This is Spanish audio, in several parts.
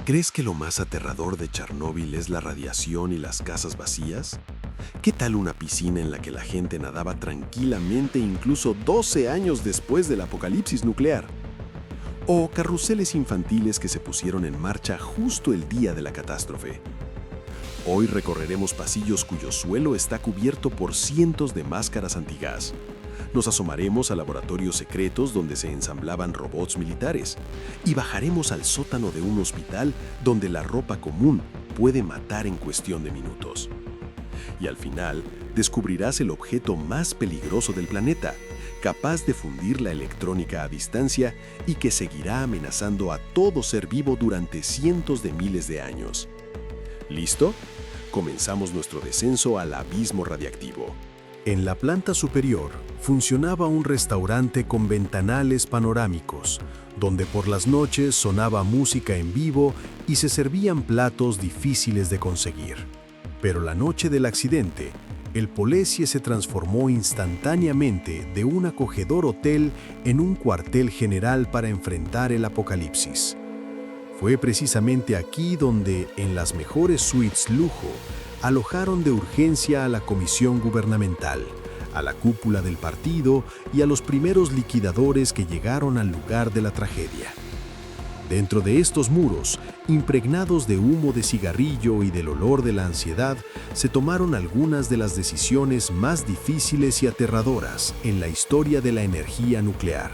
¿Crees que lo más aterrador de Chernóbil es la radiación y las casas vacías? ¿Qué tal una piscina en la que la gente nadaba tranquilamente incluso 12 años después del apocalipsis nuclear? ¿O carruseles infantiles que se pusieron en marcha justo el día de la catástrofe? Hoy recorreremos pasillos cuyo suelo está cubierto por cientos de máscaras antigás. Nos asomaremos a laboratorios secretos donde se ensamblaban robots militares y bajaremos al sótano de un hospital donde la ropa común puede matar en cuestión de minutos. Y al final, descubrirás el objeto más peligroso del planeta, capaz de fundir la electrónica a distancia y que seguirá amenazando a todo ser vivo durante cientos de miles de años. ¿Listo? Comenzamos nuestro descenso al abismo radiactivo. En la planta superior funcionaba un restaurante con ventanales panorámicos, donde por las noches sonaba música en vivo y se servían platos difíciles de conseguir. Pero la noche del accidente, el Polessie se transformó instantáneamente de un acogedor hotel en un cuartel general para enfrentar el apocalipsis. Fue precisamente aquí donde, en las mejores suites lujo, alojaron de urgencia a la comisión gubernamental, a la cúpula del partido y a los primeros liquidadores que llegaron al lugar de la tragedia. Dentro de estos muros, impregnados de humo de cigarrillo y del olor de la ansiedad, se tomaron algunas de las decisiones más difíciles y aterradoras en la historia de la energía nuclear.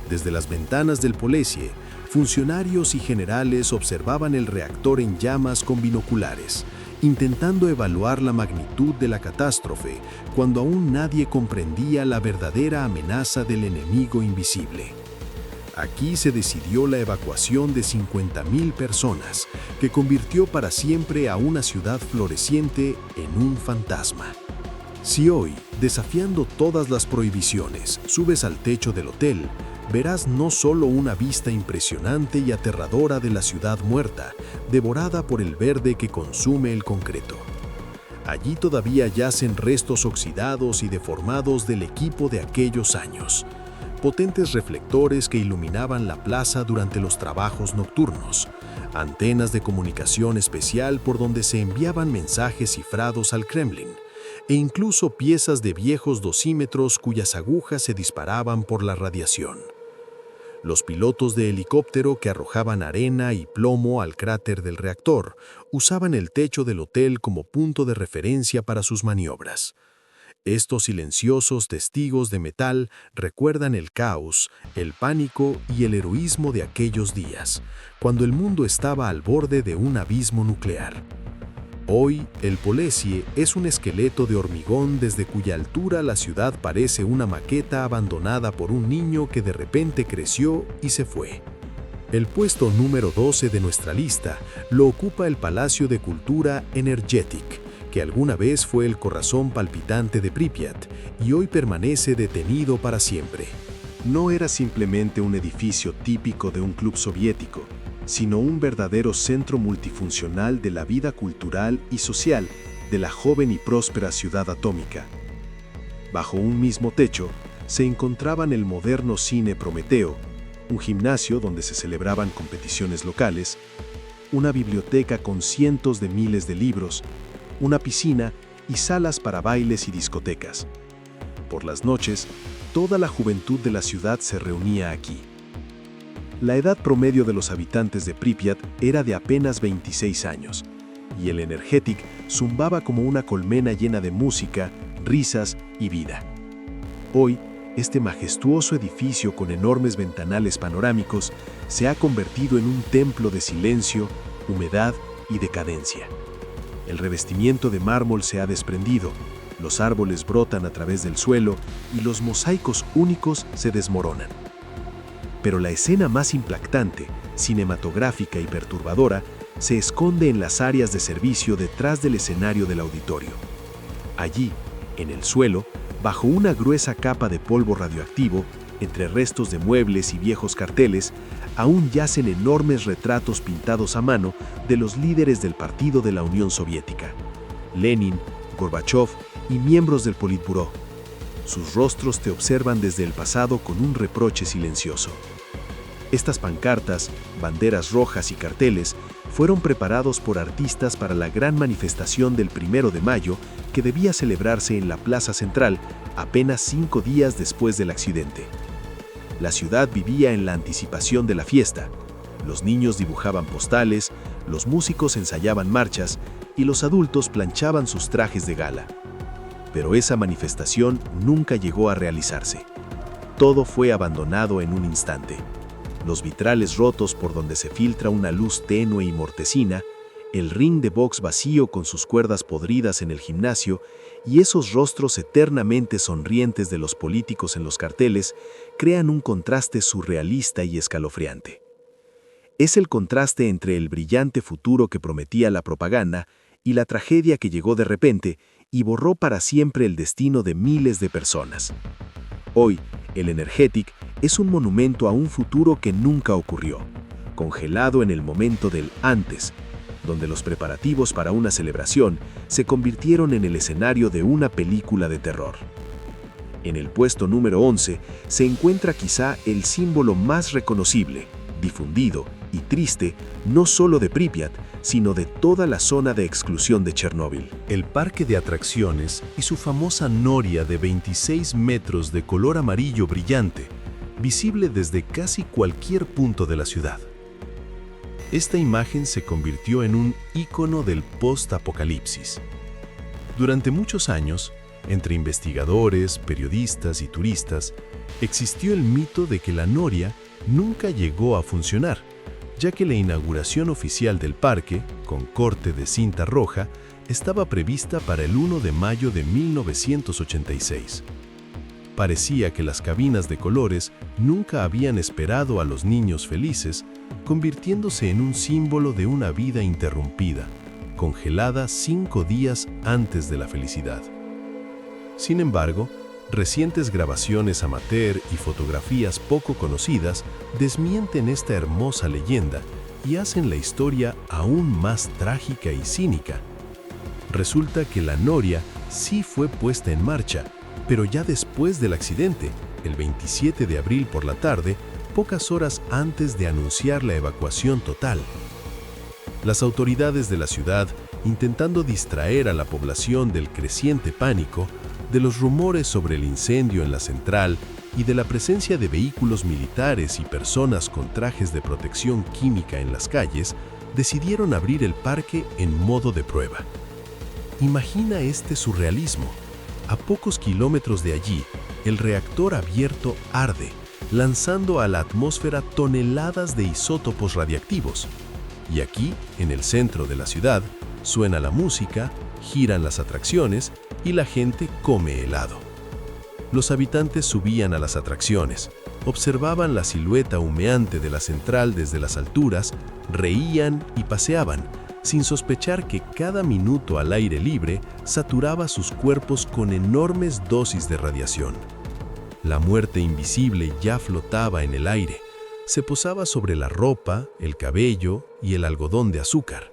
Desde las ventanas del Polessie, funcionarios y generales observaban el reactor en llamas con binoculares, intentando evaluar la magnitud de la catástrofe cuando aún nadie comprendía la verdadera amenaza del enemigo invisible. Aquí se decidió la evacuación de 50.000 personas, que convirtió para siempre a una ciudad floreciente en un fantasma. Si hoy, desafiando todas las prohibiciones, subes al techo del hotel, verás no solo una vista impresionante y aterradora de la ciudad muerta, devorada por el verde que consume el concreto. Allí todavía yacen restos oxidados y deformados del equipo de aquellos años, potentes reflectores que iluminaban la plaza durante los trabajos nocturnos, antenas de comunicación especial por donde se enviaban mensajes cifrados al Kremlin, e incluso piezas de viejos dosímetros cuyas agujas se disparaban por la radiación. Los pilotos de helicóptero que arrojaban arena y plomo al cráter del reactor usaban el techo del hotel como punto de referencia para sus maniobras. Estos silenciosos testigos de metal recuerdan el caos, el pánico y el heroísmo de aquellos días, cuando el mundo estaba al borde de un abismo nuclear. Hoy, el Polessie es un esqueleto de hormigón desde cuya altura la ciudad parece una maqueta abandonada por un niño que de repente creció y se fue. El puesto número 12 de nuestra lista lo ocupa el Palacio de Cultura Energetic, que alguna vez fue el corazón palpitante de Pripyat y hoy permanece detenido para siempre. No era simplemente un edificio típico de un club soviético, sino un verdadero centro multifuncional de la vida cultural y social de la joven y próspera ciudad atómica. Bajo un mismo techo se encontraban el moderno cine Prometeo, un gimnasio donde se celebraban competiciones locales, una biblioteca con cientos de miles de libros, una piscina y salas para bailes y discotecas. Por las noches, toda la juventud de la ciudad se reunía aquí. La edad promedio de los habitantes de Pripyat era de apenas 26 años, y el Energetic zumbaba como una colmena llena de música, risas y vida. Hoy, este majestuoso edificio con enormes ventanales panorámicos se ha convertido en un templo de silencio, humedad y decadencia. El revestimiento de mármol se ha desprendido, los árboles brotan a través del suelo y los mosaicos únicos se desmoronan. Pero la escena más impactante, cinematográfica y perturbadora se esconde en las áreas de servicio detrás del escenario del auditorio. Allí, en el suelo, bajo una gruesa capa de polvo radioactivo, entre restos de muebles y viejos carteles, aún yacen enormes retratos pintados a mano de los líderes del Partido de la Unión Soviética, Lenin, Gorbachov y miembros del Politburó. Sus rostros te observan desde el pasado con un reproche silencioso. Estas pancartas, banderas rojas y carteles fueron preparados por artistas para la gran manifestación del 1 de mayo que debía celebrarse en la Plaza Central apenas 5 días después del accidente. La ciudad vivía en la anticipación de la fiesta. Los niños dibujaban postales, los músicos ensayaban marchas y los adultos planchaban sus trajes de gala. Pero esa manifestación nunca llegó a realizarse. Todo fue abandonado en un instante. Los vitrales rotos por donde se filtra una luz tenue y mortecina, el ring de box vacío con sus cuerdas podridas en el gimnasio y esos rostros eternamente sonrientes de los políticos en los carteles crean un contraste surrealista y escalofriante. Es el contraste entre el brillante futuro que prometía la propaganda y la tragedia que llegó de repente y borró para siempre el destino de miles de personas. Hoy, el Energetic es un monumento a un futuro que nunca ocurrió, congelado en el momento del antes, donde los preparativos para una celebración se convirtieron en el escenario de una película de terror. En el puesto número 11 se encuentra quizá el símbolo más reconocible, difundido y triste no solo de Pripyat, sino de toda la zona de exclusión de Chernóbil. El parque de atracciones y su famosa noria de 26 metros de color amarillo brillante, visible desde casi cualquier punto de la ciudad. Esta imagen se convirtió en un ícono del post-apocalipsis. Durante muchos años, entre investigadores, periodistas y turistas, existió el mito de que la noria nunca llegó a funcionar, ya que la inauguración oficial del parque, con corte de cinta roja, estaba prevista para el 1 de mayo de 1986. Parecía que las cabinas de colores nunca habían esperado a los niños felices, convirtiéndose en un símbolo de una vida interrumpida, congelada 5 días antes de la felicidad. Sin embargo, recientes grabaciones amateur y fotografías poco conocidas desmienten esta hermosa leyenda y hacen la historia aún más trágica y cínica. Resulta que la noria sí fue puesta en marcha, pero ya después del accidente, el 27 de abril por la tarde, pocas horas antes de anunciar la evacuación total. Las autoridades de la ciudad, intentando distraer a la población del creciente pánico, de los rumores sobre el incendio en la central y de la presencia de vehículos militares y personas con trajes de protección química en las calles, decidieron abrir el parque en modo de prueba. Imagina este surrealismo. A pocos kilómetros de allí, el reactor abierto arde, lanzando a la atmósfera toneladas de isótopos radiactivos. Y aquí, en el centro de la ciudad, suena la música, giran las atracciones y la gente come helado. Los habitantes subían a las atracciones, observaban la silueta humeante de la central desde las alturas, reían y paseaban, sin sospechar que cada minuto al aire libre saturaba sus cuerpos con enormes dosis de radiación. La muerte invisible ya flotaba en el aire, se posaba sobre la ropa, el cabello y el algodón de azúcar.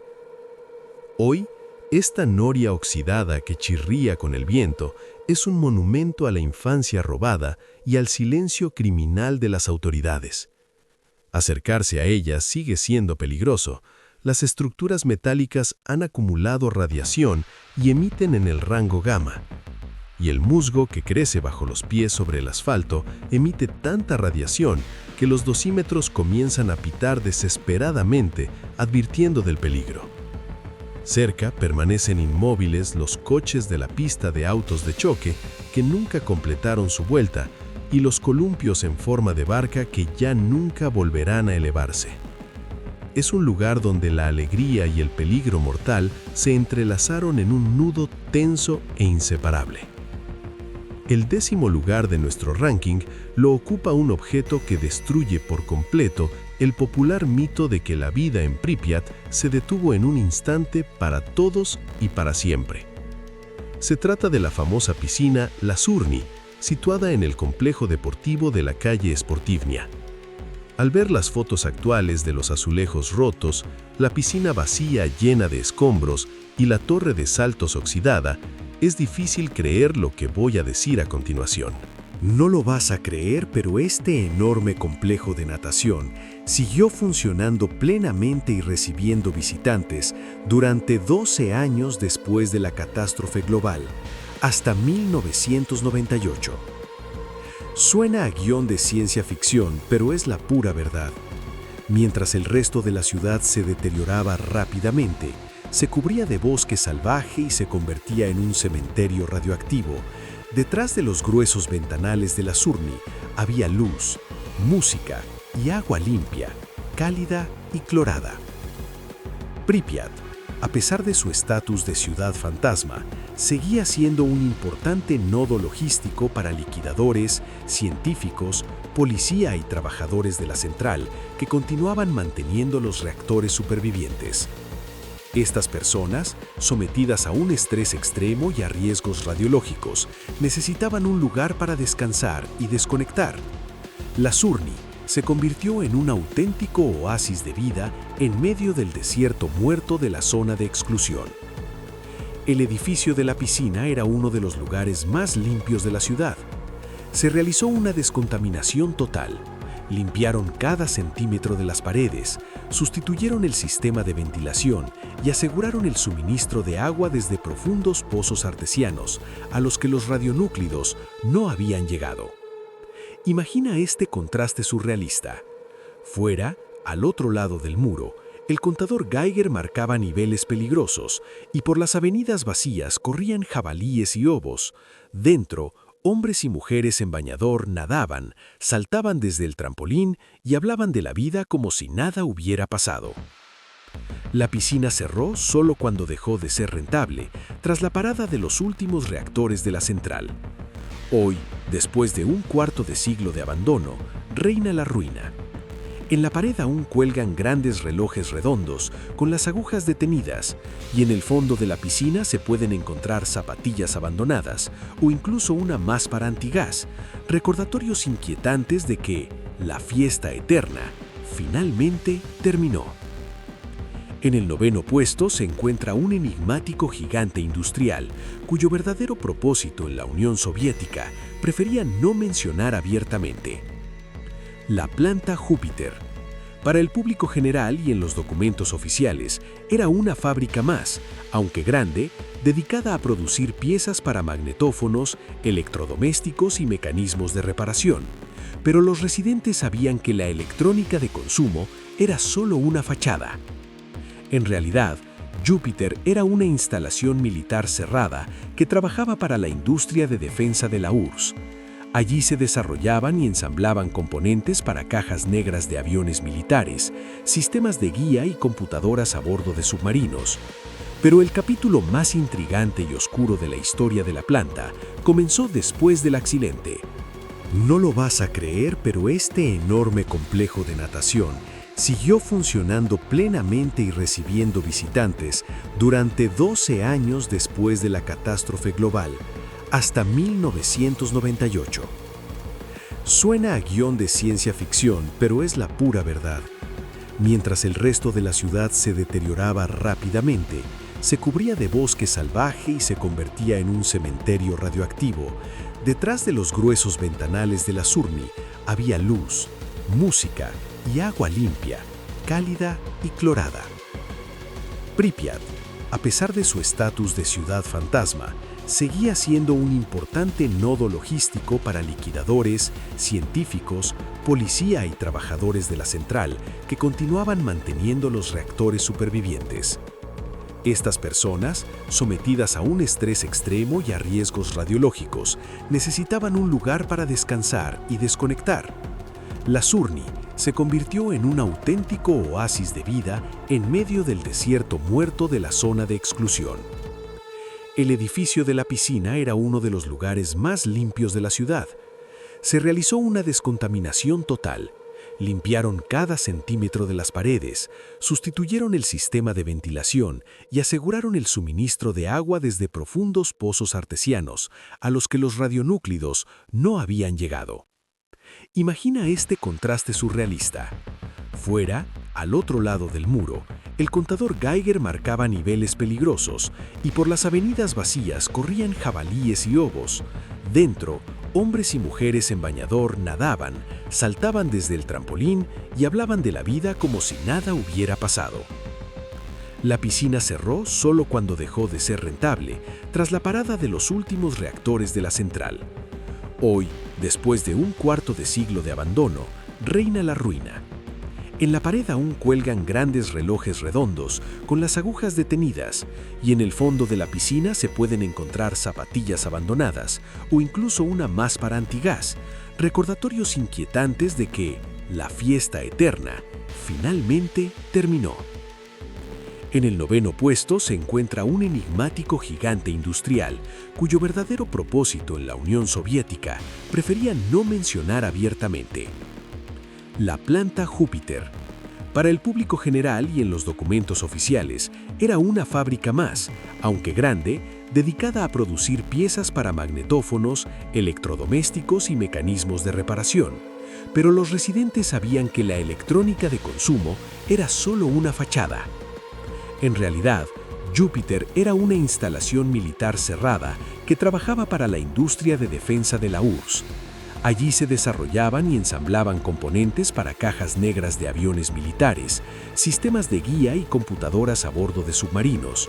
Hoy, esta noria oxidada que chirría con el viento es un monumento a la infancia robada y al silencio criminal de las autoridades. Acercarse a ella sigue siendo peligroso. Las estructuras metálicas han acumulado radiación y emiten en el rango gamma. Y el musgo que crece bajo los pies sobre el asfalto emite tanta radiación que los dosímetros comienzan a pitar desesperadamente, advirtiendo del peligro. Cerca permanecen inmóviles los coches de la pista de autos de choque que nunca completaron su vuelta y los columpios en forma de barca que ya nunca volverán a elevarse. Es un lugar donde la alegría y el peligro mortal se entrelazaron en un nudo tenso e inseparable. El 10º lugar de nuestro ranking lo ocupa un objeto que destruye por completo el popular mito de que la vida en Pripyat se detuvo en un instante para todos y para siempre. Se trata de la famosa piscina Lazurny, situada en el complejo deportivo de la calle Sportivnia. Al ver las fotos actuales de los azulejos rotos, la piscina vacía llena de escombros y la torre de saltos oxidada, es difícil creer lo que voy a decir a continuación. No lo vas a creer, pero este enorme complejo de natación siguió funcionando plenamente y recibiendo visitantes durante 12 años después de la catástrofe global, hasta 1998. Suena a guión de ciencia ficción, pero es la pura verdad. Mientras el resto de la ciudad se deterioraba rápidamente, se cubría de bosque salvaje y se convertía en un cementerio radioactivo, detrás de los gruesos ventanales de la Surni había luz, música y agua limpia, cálida y clorada. Pripyat, a pesar de su estatus de ciudad fantasma, seguía siendo un importante nodo logístico para liquidadores, científicos, policía y trabajadores de la central que continuaban manteniendo los reactores supervivientes. Estas personas, sometidas a un estrés extremo y a riesgos radiológicos, necesitaban un lugar para descansar y desconectar. La Surni se convirtió en un auténtico oasis de vida en medio del desierto muerto de la zona de exclusión. El edificio de la piscina era uno de los lugares más limpios de la ciudad. Se realizó una descontaminación total. Limpiaron cada centímetro de las paredes, sustituyeron el sistema de ventilación y aseguraron el suministro de agua desde profundos pozos artesianos a los que los radionúclidos no habían llegado. Imagina este contraste surrealista. Fuera, al otro lado del muro, el contador Geiger marcaba niveles peligrosos y por las avenidas vacías corrían jabalíes y obos. Dentro, hombres y mujeres en bañador nadaban, saltaban desde el trampolín y hablaban de la vida como si nada hubiera pasado. La piscina cerró solo cuando dejó de ser rentable, tras la parada de los últimos reactores de la central. Hoy, después de un cuarto de siglo de abandono, reina la ruina. En la pared aún cuelgan grandes relojes redondos con las agujas detenidas y en el fondo de la piscina se pueden encontrar zapatillas abandonadas o incluso una máspara antigás, recordatorios inquietantes de que la fiesta eterna finalmente terminó. En el 9º puesto se encuentra un enigmático gigante industrial cuyo verdadero propósito en la Unión Soviética prefería no mencionar abiertamente. La planta Júpiter. Para el público general y en los documentos oficiales, era una fábrica más, aunque grande, dedicada a producir piezas para magnetófonos, electrodomésticos y mecanismos de reparación. Pero los residentes sabían que la electrónica de consumo era solo una fachada. En realidad, Júpiter era una instalación militar cerrada que trabajaba para la industria de defensa de la URSS. Allí se desarrollaban y ensamblaban componentes para cajas negras de aviones militares, sistemas de guía y computadoras a bordo de submarinos. Pero el capítulo más intrigante y oscuro de la historia de la planta comenzó después del accidente. No lo vas a creer, pero este enorme complejo de natación siguió funcionando plenamente y recibiendo visitantes durante 12 años después de la catástrofe global, hasta 1998. Suena a guión de ciencia ficción, pero es la pura verdad. Mientras el resto de la ciudad se deterioraba rápidamente, se cubría de bosque salvaje y se convertía en un cementerio radioactivo, detrás de los gruesos ventanales de la Surni había luz, música y agua limpia, cálida y clorada. Pripyat, a pesar de su estatus de ciudad fantasma, seguía siendo un importante nodo logístico para liquidadores, científicos, policía y trabajadores de la central que continuaban manteniendo los reactores supervivientes. Estas personas, sometidas a un estrés extremo y a riesgos radiológicos, necesitaban un lugar para descansar y desconectar. La Surni se convirtió en un auténtico oasis de vida en medio del desierto muerto de la zona de exclusión. El edificio de la piscina era uno de los lugares más limpios de la ciudad. Se realizó una descontaminación total. Limpiaron cada centímetro de las paredes, sustituyeron el sistema de ventilación y aseguraron el suministro de agua desde profundos pozos artesianos a los que los radionúclidos no habían llegado. Imagina este contraste surrealista. Fuera, al otro lado del muro, el contador Geiger marcaba niveles peligrosos y por las avenidas vacías corrían jabalíes y obos. Dentro, Hombres y mujeres en bañador nadaban, saltaban desde el trampolín y hablaban de la vida como si nada hubiera pasado. La piscina cerró solo cuando dejó de ser rentable, tras la parada de los últimos reactores de la central. Hoy, después de un cuarto de siglo de abandono, reina la ruina. En la pared aún cuelgan grandes relojes redondos con las agujas detenidas, y en el fondo de la piscina se pueden encontrar zapatillas abandonadas o incluso una máspara antigás, recordatorios inquietantes de que la fiesta eterna finalmente terminó. En el 9º puesto se encuentra un enigmático gigante industrial, cuyo verdadero propósito en la Unión Soviética prefería no mencionar abiertamente. La planta Júpiter. Para el público general y en los documentos oficiales, era una fábrica más, aunque grande, dedicada a producir piezas para magnetófonos, electrodomésticos y mecanismos de reparación. Pero los residentes sabían que la electrónica de consumo era solo una fachada. En realidad, Júpiter era una instalación militar cerrada que trabajaba para la industria de defensa de la URSS. Allí se desarrollaban y ensamblaban componentes para cajas negras de aviones militares, sistemas de guía y computadoras a bordo de submarinos.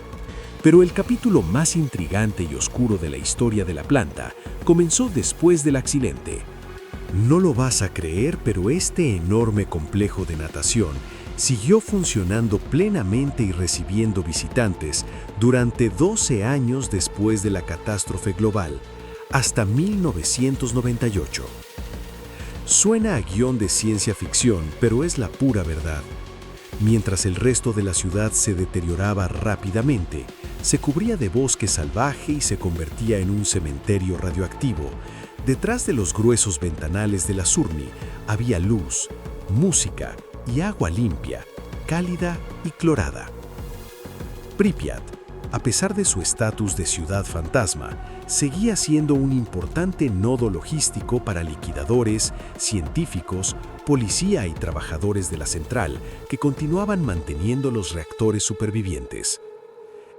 Pero el capítulo más intrigante y oscuro de la historia de la planta comenzó después del accidente. No lo vas a creer, pero este enorme complejo de natación siguió funcionando plenamente y recibiendo visitantes durante 12 años después de la catástrofe global, hasta 1998. Suena a guión de ciencia ficción, pero es la pura verdad. Mientras el resto de la ciudad se deterioraba rápidamente, se cubría de bosque salvaje y se convertía en un cementerio radioactivo, detrás de los gruesos ventanales de la Surni había luz, música y agua limpia, cálida y clorada. Pripyat, a pesar de su estatus de ciudad fantasma, seguía siendo un importante nodo logístico para liquidadores, científicos, policía y trabajadores de la central que continuaban manteniendo los reactores supervivientes.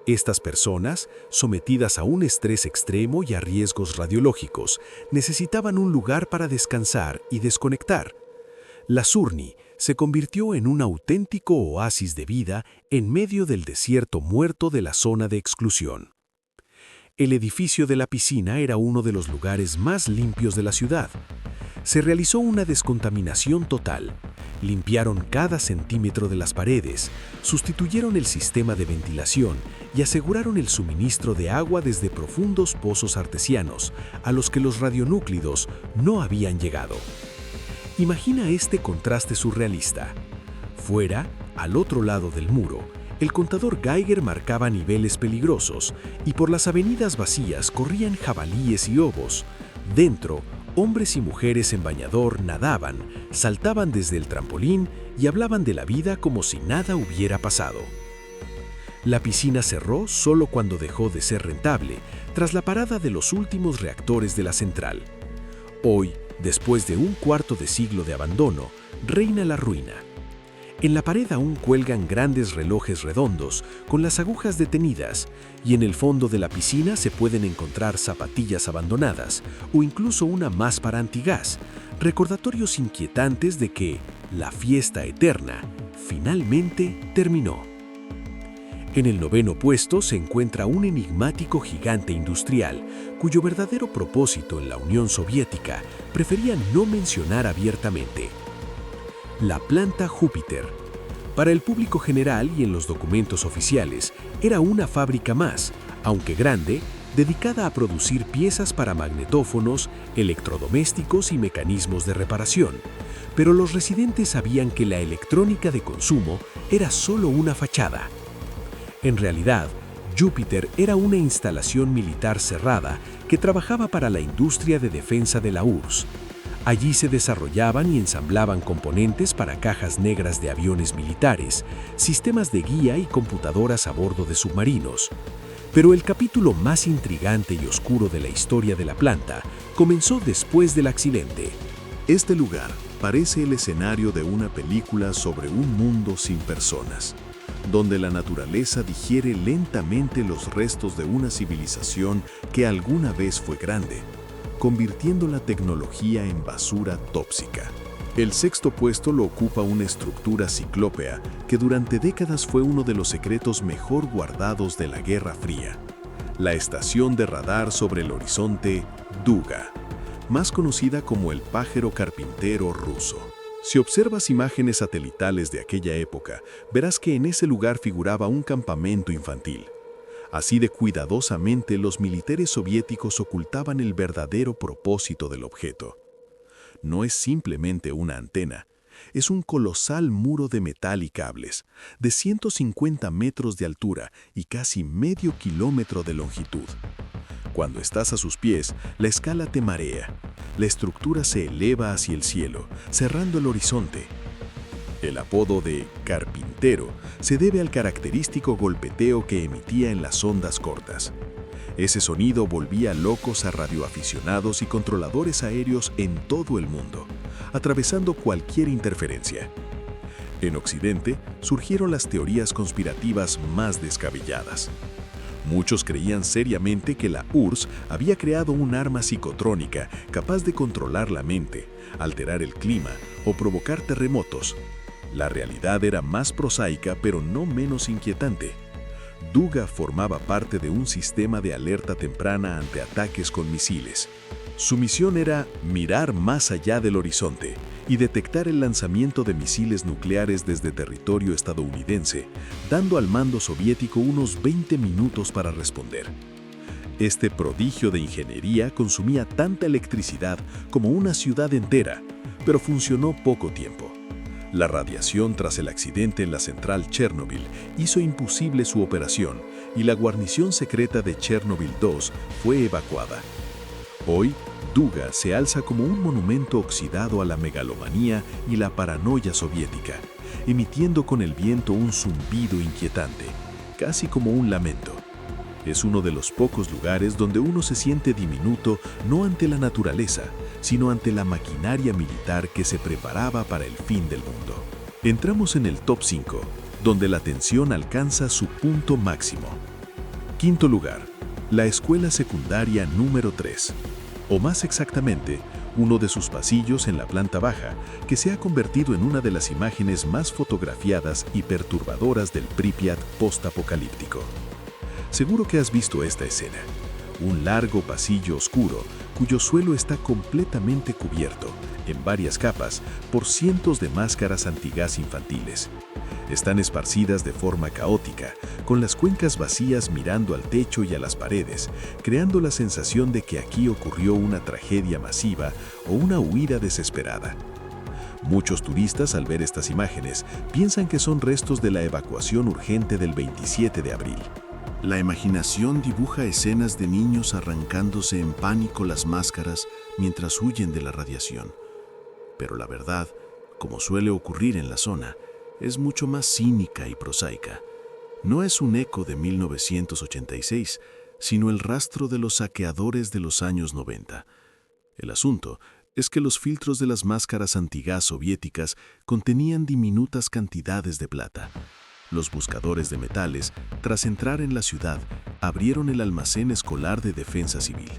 Estas personas, sometidas a un estrés extremo y a riesgos radiológicos, necesitaban un lugar para descansar y desconectar. La Surni se convirtió en un auténtico oasis de vida en medio del desierto muerto de la zona de exclusión. El edificio de la piscina era uno de los lugares más limpios de la ciudad. Se realizó una descontaminación total. Limpiaron cada centímetro de las paredes, sustituyeron el sistema de ventilación y aseguraron el suministro de agua desde profundos pozos artesianos, a los que los radionúclidos no habían llegado. Imagina este contraste surrealista. Fuera, al otro lado del muro, el contador Geiger marcaba niveles peligrosos y por las avenidas vacías corrían jabalíes y obos. Dentro, hombres y mujeres en bañador nadaban, saltaban desde el trampolín y hablaban de la vida como si nada hubiera pasado. La piscina cerró solo cuando dejó de ser rentable, tras la parada de los últimos reactores de la central. Hoy, después de un cuarto de siglo de abandono, reina la ruina. En la pared aún cuelgan grandes relojes redondos con las agujas detenidas, y en el fondo de la piscina se pueden encontrar zapatillas abandonadas o incluso una máspara antigás, recordatorios inquietantes de que la fiesta eterna finalmente terminó. En el 9º puesto se encuentra un enigmático gigante industrial, cuyo verdadero propósito en la Unión Soviética prefería no mencionar abiertamente. La planta Júpiter. Para el público general y en los documentos oficiales, era una fábrica más, aunque grande, dedicada a producir piezas para magnetófonos, electrodomésticos y mecanismos de reparación. Pero los residentes sabían que la electrónica de consumo era solo una fachada. En realidad, Júpiter era una instalación militar cerrada que trabajaba para la industria de defensa de la URSS. Allí se desarrollaban y ensamblaban componentes para cajas negras de aviones militares, sistemas de guía y computadoras a bordo de submarinos. Pero el capítulo más intrigante y oscuro de la historia de la planta comenzó después del accidente. Este lugar parece el escenario de una película sobre un mundo sin personas, donde la naturaleza digiere lentamente los restos de una civilización que alguna vez fue grande. convirtiendo la tecnología en basura tóxica. El sexto puesto lo ocupa una estructura ciclópea que durante décadas fue uno de los secretos mejor guardados de la Guerra Fría. La estación de radar sobre el horizonte Duga, más conocida como el pájaro carpintero ruso. Si observas imágenes satelitales de aquella época, verás que en ese lugar figuraba un campamento infantil. Así de cuidadosamente los militares soviéticos ocultaban el verdadero propósito del objeto. No es simplemente una antena, es un colosal muro de metal y cables, de 150 metros de altura y casi medio kilómetro de longitud. Cuando estás a sus pies, la escala te marea. La estructura se eleva hacia el cielo, cerrando el horizonte. El apodo de carpintero se debe al característico golpeteo que emitía en las ondas cortas. Ese sonido volvía locos a radioaficionados y controladores aéreos en todo el mundo, atravesando cualquier interferencia. En Occidente surgieron las teorías conspirativas más descabelladas. Muchos creían seriamente que la URSS había creado un arma psicotrónica capaz de controlar la mente, alterar el clima o provocar terremotos. La realidad era más prosaica, pero no menos inquietante. Duga formaba parte de un sistema de alerta temprana ante ataques con misiles. Su misión era mirar más allá del horizonte y detectar el lanzamiento de misiles nucleares desde territorio estadounidense, dando al mando soviético unos 20 minutos para responder. Este prodigio de ingeniería consumía tanta electricidad como una ciudad entera, pero funcionó poco tiempo. La radiación tras el accidente en la central Chernobyl hizo imposible su operación y la guarnición secreta de Chernobyl 2 fue evacuada. Hoy, Duga se alza como un monumento oxidado a la megalomanía y la paranoia soviética, emitiendo con el viento un zumbido inquietante, casi como un lamento. Es uno de los pocos lugares donde uno se siente diminuto no ante la naturaleza, sino ante la maquinaria militar que se preparaba para el fin del mundo. Entramos en el top 5, donde la tensión alcanza su punto máximo. Quinto lugar, la escuela secundaria número 3, o más exactamente, uno de sus pasillos en la planta baja, que se ha convertido en una de las imágenes más fotografiadas y perturbadoras del Pripyat postapocalíptico. Seguro que has visto esta escena. Un largo pasillo oscuro, cuyo suelo está completamente cubierto, en varias capas, por cientos de máscaras antigás infantiles. Están esparcidas de forma caótica, con las cuencas vacías mirando al techo y a las paredes, creando la sensación de que aquí ocurrió una tragedia masiva o una huida desesperada. Muchos turistas, al ver estas imágenes, piensan que son restos de la evacuación urgente del 27 de abril. La imaginación dibuja escenas de niños arrancándose en pánico las máscaras mientras huyen de la radiación. Pero la verdad, como suele ocurrir en la zona, es mucho más cínica y prosaica. No es un eco de 1986, sino el rastro de los saqueadores de los años 90. El asunto es que los filtros de las máscaras antigás soviéticas contenían diminutas cantidades de plata. Los buscadores de metales, tras entrar en la ciudad, abrieron el almacén escolar de defensa civil,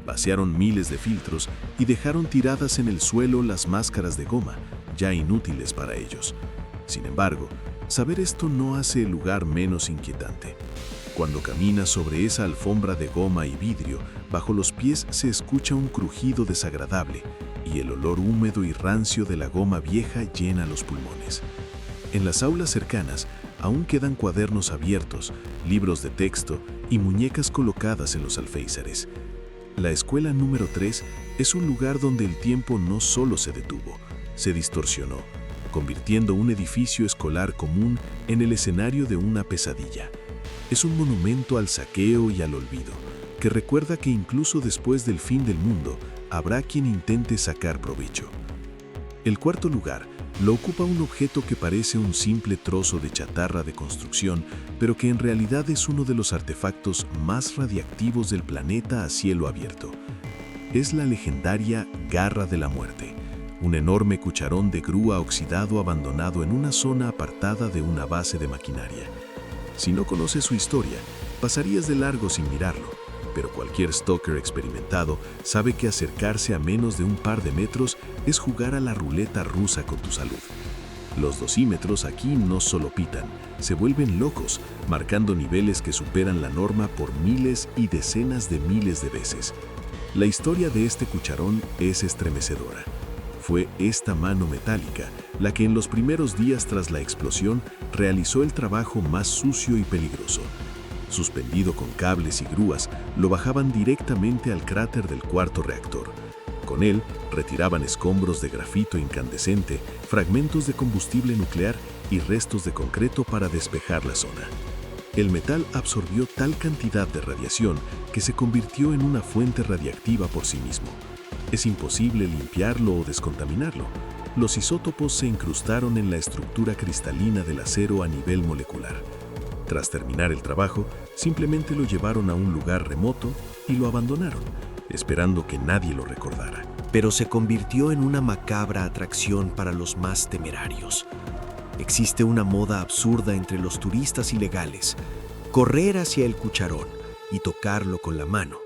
vaciaron miles de filtros y dejaron tiradas en el suelo las máscaras de goma, ya inútiles para ellos. Sin embargo, saber esto no hace el lugar menos inquietante. Cuando caminas sobre esa alfombra de goma y vidrio, bajo los pies se escucha un crujido desagradable y el olor húmedo y rancio de la goma vieja llena los pulmones. En las aulas cercanas, aún quedan cuadernos abiertos, libros de texto y muñecas colocadas en los alféizares. La escuela número 3 es un lugar donde el tiempo no solo se detuvo, se distorsionó, convirtiendo un edificio escolar común en el escenario de una pesadilla. Es un monumento al saqueo y al olvido, que recuerda que incluso después del fin del mundo, habrá quien intente sacar provecho. El cuarto lugar lo ocupa un objeto que parece un simple trozo de chatarra de construcción, pero que en realidad es uno de los artefactos más radiactivos del planeta a cielo abierto. Es la legendaria Garra de la Muerte, un enorme cucharón de grúa oxidado abandonado en una zona apartada de una base de maquinaria. Si no conoces su historia, pasarías de largo sin mirarlo, pero cualquier stalker experimentado sabe que acercarse a menos de un par de metros es jugar a la ruleta rusa con tu salud. Los dosímetros aquí no solo pitan, se vuelven locos, marcando niveles que superan la norma por miles y decenas de miles de veces. La historia de este cucharón es estremecedora. Fue esta mano metálica la que en los primeros días tras la explosión realizó el trabajo más sucio y peligroso. Suspendido con cables y grúas, lo bajaban directamente al cráter del cuarto reactor. Con él, retiraban escombros de grafito incandescente, fragmentos de combustible nuclear y restos de concreto para despejar la zona. El metal absorbió tal cantidad de radiación que se convirtió en una fuente radiactiva por sí mismo. Es imposible limpiarlo o descontaminarlo. Los isótopos se incrustaron en la estructura cristalina del acero a nivel molecular. Tras terminar el trabajo, simplemente lo llevaron a un lugar remoto y lo abandonaron, esperando que nadie lo recordara. Pero se convirtió en una macabra atracción para los más temerarios. Existe una moda absurda entre los turistas ilegales: correr hacia el cucharón y tocarlo con la mano.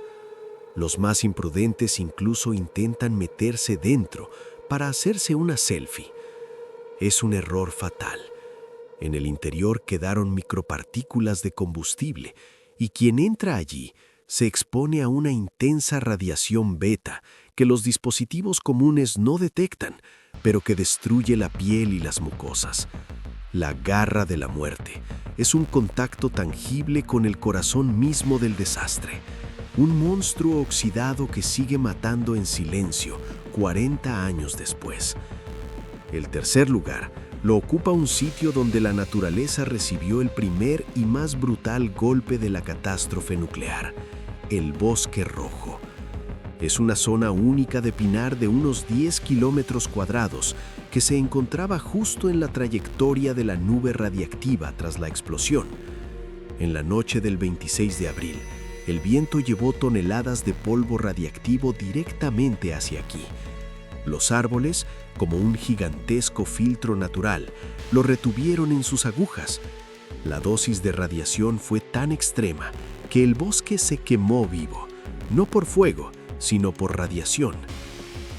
Los más imprudentes incluso intentan meterse dentro para hacerse una selfie. Es un error fatal. En el interior quedaron micropartículas de combustible y quien entra allí se expone a una intensa radiación beta que los dispositivos comunes no detectan, pero que destruye la piel y las mucosas. La garra de la muerte es un contacto tangible con el corazón mismo del desastre. Un monstruo oxidado que sigue matando en silencio 40 años después. El tercer lugar lo ocupa un sitio donde la naturaleza recibió el primer y más brutal golpe de la catástrofe nuclear: el Bosque Rojo. Es una zona única de pinar de unos 10 kilómetros cuadrados que se encontraba justo en la trayectoria de la nube radiactiva tras la explosión. En la noche del 26 de abril, el viento llevó toneladas de polvo radiactivo directamente hacia aquí. Los árboles, como un gigantesco filtro natural, lo retuvieron en sus agujas. La dosis de radiación fue tan extrema que el bosque se quemó vivo, no por fuego, sino por radiación.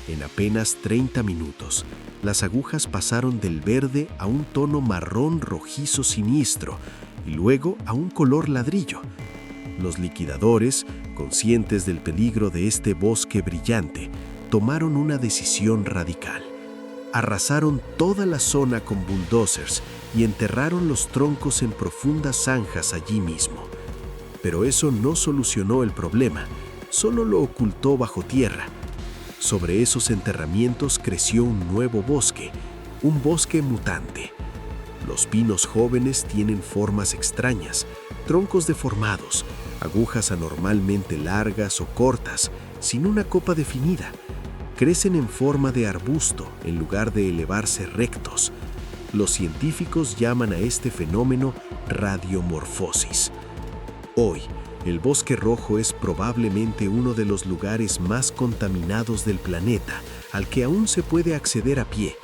En apenas 30 minutos, las agujas pasaron del verde a un tono marrón rojizo siniestro y luego a un color ladrillo. Los liquidadores, conscientes del peligro de este bosque brillante, tomaron una decisión radical. Arrasaron toda la zona con bulldozers y enterraron los troncos en profundas zanjas allí mismo. Pero eso no solucionó el problema, solo lo ocultó bajo tierra. Sobre esos enterramientos creció un nuevo bosque, un bosque mutante. Los pinos jóvenes tienen formas extrañas, troncos deformados, agujas anormalmente largas o cortas, sin una copa definida. Crecen en forma de arbusto en lugar de elevarse rectos. Los científicos llaman a este fenómeno radiomorfosis. Hoy, el Bosque Rojo es probablemente uno de los lugares más contaminados del planeta, al que aún se puede acceder a pie.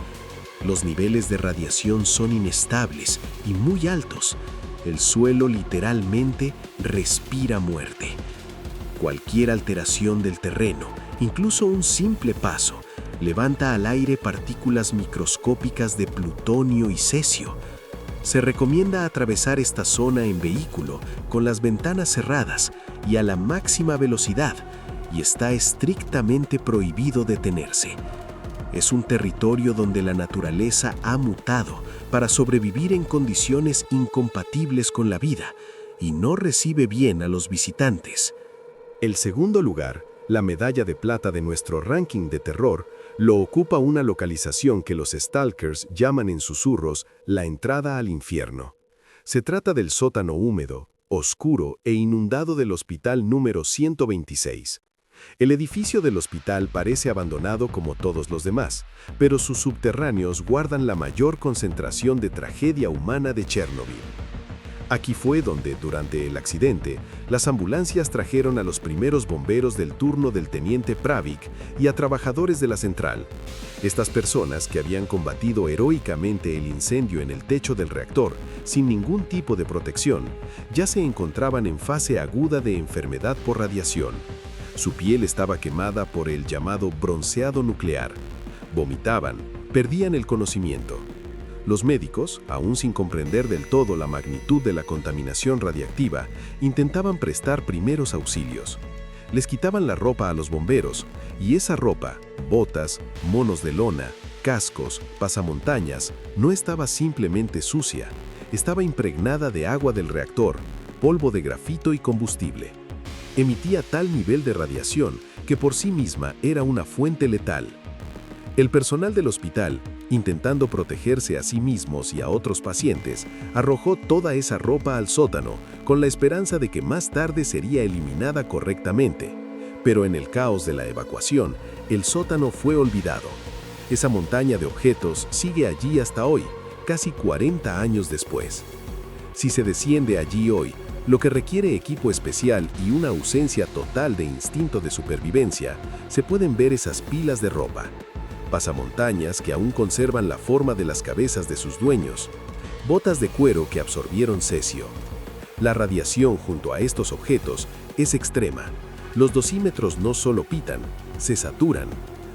Los niveles de radiación son inestables y muy altos. El suelo literalmente respira muerte. Cualquier alteración del terreno, incluso un simple paso, levanta al aire partículas microscópicas de plutonio y cesio. Se recomienda atravesar esta zona en vehículo con las ventanas cerradas y a la máxima velocidad, y está estrictamente prohibido detenerse. Es un territorio donde la naturaleza ha mutado para sobrevivir en condiciones incompatibles con la vida y no recibe bien a los visitantes. El segundo lugar, la medalla de plata de nuestro ranking de terror, lo ocupa una localización que los stalkers llaman en susurros la entrada al infierno. Se trata del sótano húmedo, oscuro e inundado del hospital número 126. El edificio del hospital parece abandonado como todos los demás, pero sus subterráneos guardan la mayor concentración de tragedia humana de Chernobyl. Aquí fue donde, durante el accidente, las ambulancias trajeron a los primeros bomberos del turno del teniente Pravik y a trabajadores de la central. Estas personas, que habían combatido heroicamente el incendio en el techo del reactor sin ningún tipo de protección, ya se encontraban en fase aguda de enfermedad por radiación. Su piel estaba quemada por el llamado bronceado nuclear. Vomitaban, perdían el conocimiento. Los médicos, aún sin comprender del todo la magnitud de la contaminación radiactiva, intentaban prestar primeros auxilios. Les quitaban la ropa a los bomberos, y esa ropa, botas, monos de lona, cascos, pasamontañas, no estaba simplemente sucia, estaba impregnada de agua del reactor, polvo de grafito y combustible. Emitía tal nivel de radiación que por sí misma era una fuente letal. El personal del hospital, intentando protegerse a sí mismos y a otros pacientes, arrojó toda esa ropa al sótano con la esperanza de que más tarde sería eliminada correctamente. Pero en el caos de la evacuación, el sótano fue olvidado. Esa montaña de objetos sigue allí hasta hoy, casi 40 años después. Si se desciende allí hoy, lo que requiere equipo especial y una ausencia total de instinto de supervivencia, se pueden ver esas pilas de ropa. Pasamontañas que aún conservan la forma de las cabezas de sus dueños, botas de cuero que absorbieron cesio. La radiación junto a estos objetos es extrema. Los dosímetros no solo pitan, se saturan.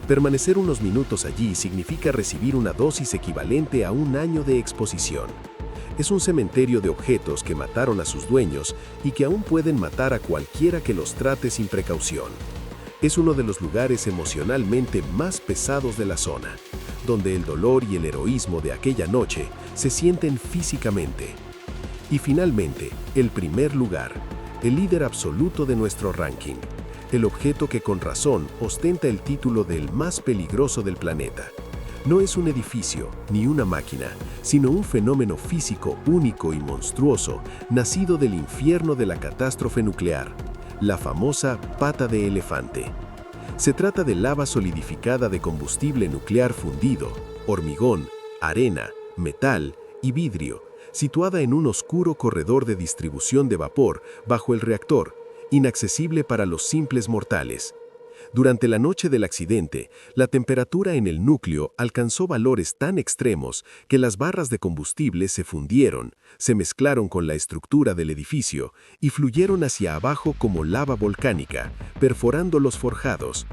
Permanecer unos minutos allí significa recibir una dosis equivalente a un año de exposición. Es un cementerio de objetos que mataron a sus dueños y que aún pueden matar a cualquiera que los trate sin precaución. Es uno de los lugares emocionalmente más pesados de la zona, donde el dolor y el heroísmo de aquella noche se sienten físicamente. Y finalmente, el primer lugar, el líder absoluto de nuestro ranking, el objeto que con razón ostenta el título del más peligroso del planeta. No es un edificio ni una máquina, sino un fenómeno físico único y monstruoso, nacido del infierno de la catástrofe nuclear. La famosa pata de elefante. Se trata de lava solidificada de combustible nuclear fundido, hormigón, arena, metal y vidrio, situada en un oscuro corredor de distribución de vapor bajo el reactor, inaccesible para los simples mortales. Durante la noche del accidente, la temperatura en el núcleo alcanzó valores tan extremos que las barras de combustible se fundieron, se mezclaron con la estructura del edificio y fluyeron hacia abajo como lava volcánica, perforando los forjados.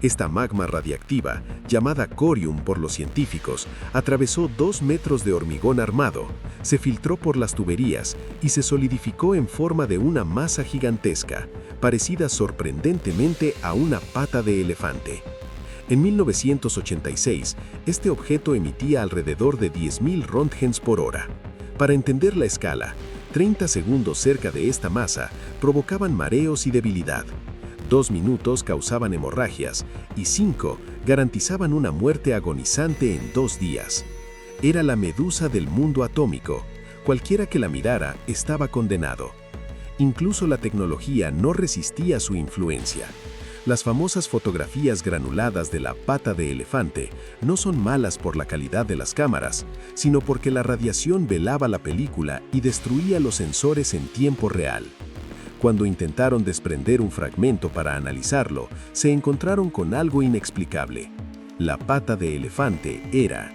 Esta magma radiactiva, llamada corium por los científicos, atravesó 2 metros de hormigón armado, se filtró por las tuberías y se solidificó en forma de una masa gigantesca, parecida sorprendentemente a una pata de elefante. En 1986, este objeto emitía alrededor de 10.000 róntgens por hora. Para entender la escala, 30 segundos cerca de esta masa provocaban mareos y debilidad. 2 minutos causaban hemorragias y 5 garantizaban una muerte agonizante en 2 días. Era la medusa del mundo atómico. Cualquiera que la mirara estaba condenado. Incluso la tecnología no resistía su influencia. Las famosas fotografías granuladas de la pata de elefante no son malas por la calidad de las cámaras, sino porque la radiación velaba la película y destruía los sensores en tiempo real. Cuando intentaron desprender un fragmento para analizarlo, se encontraron con algo inexplicable. La pata de elefante era,